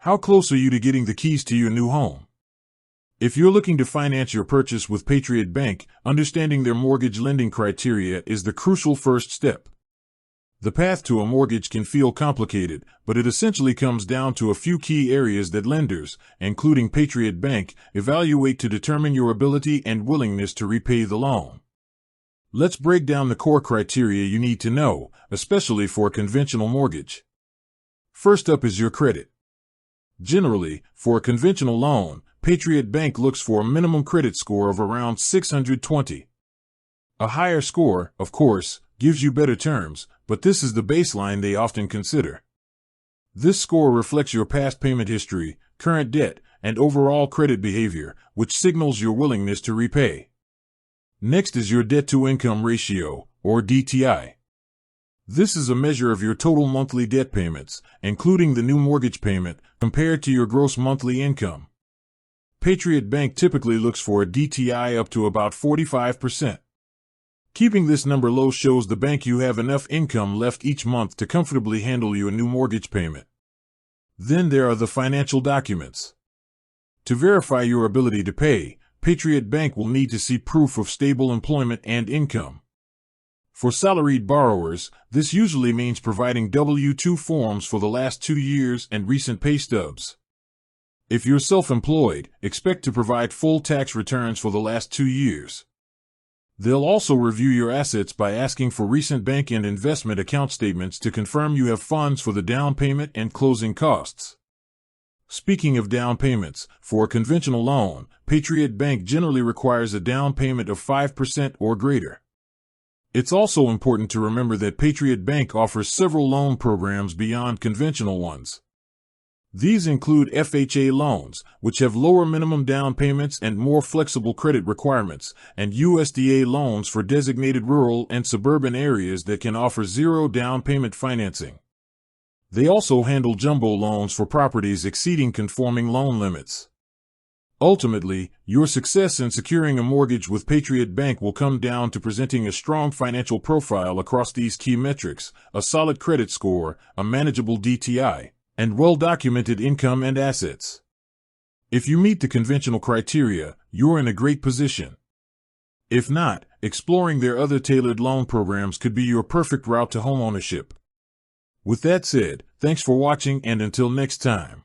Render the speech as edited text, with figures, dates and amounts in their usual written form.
How close are you to getting the keys to your new home? If you're looking to finance your purchase with Patriot Bank, understanding their mortgage lending criteria is the crucial first step. The path to a mortgage can feel complicated, but it essentially comes down to a few key areas that lenders, including Patriot Bank, evaluate to determine your ability and willingness to repay the loan. Let's break down the core criteria you need to know, especially for a conventional mortgage. First up is your credit. Generally, for a conventional loan, Patriot Bank looks for a minimum credit score of around 620. A higher score, of course, gives you better terms, but this is the baseline they often consider. This score reflects your past payment history, current debt, and overall credit behavior, which signals your willingness to repay. Next is your debt-to-income ratio, or DTI. This is a measure of your total monthly debt payments, including the new mortgage payment, compared to your gross monthly income. Patriot Bank typically looks for a DTI up to about 45%. Keeping this number low shows the bank you have enough income left each month to comfortably handle your new mortgage payment. Then there are the financial documents. To verify your ability to pay, Patriot Bank will need to see proof of stable employment and income. For salaried borrowers, this usually means providing W-2 forms for the last 2 years and recent pay stubs. If you're self-employed, expect to provide full tax returns for the last 2 years. They'll also review your assets by asking for recent bank and investment account statements to confirm you have funds for the down payment and closing costs. Speaking of down payments, for a conventional loan, Patriot Bank generally requires a down payment of 5% or greater. It's also important to remember that Patriot Bank offers several loan programs beyond conventional ones. These include FHA loans, which have lower minimum down payments and more flexible credit requirements, and USDA loans for designated rural and suburban areas that can offer zero down payment financing. They also handle jumbo loans for properties exceeding conforming loan limits. Ultimately, your success in securing a mortgage with Patriot Bank will come down to presenting a strong financial profile across these key metrics: a solid credit score, a manageable DTI, and well-documented income and assets. If you meet the conventional criteria, you're in a great position. If not, exploring their other tailored loan programs could be your perfect route to homeownership. With that said, thanks for watching, and until next time.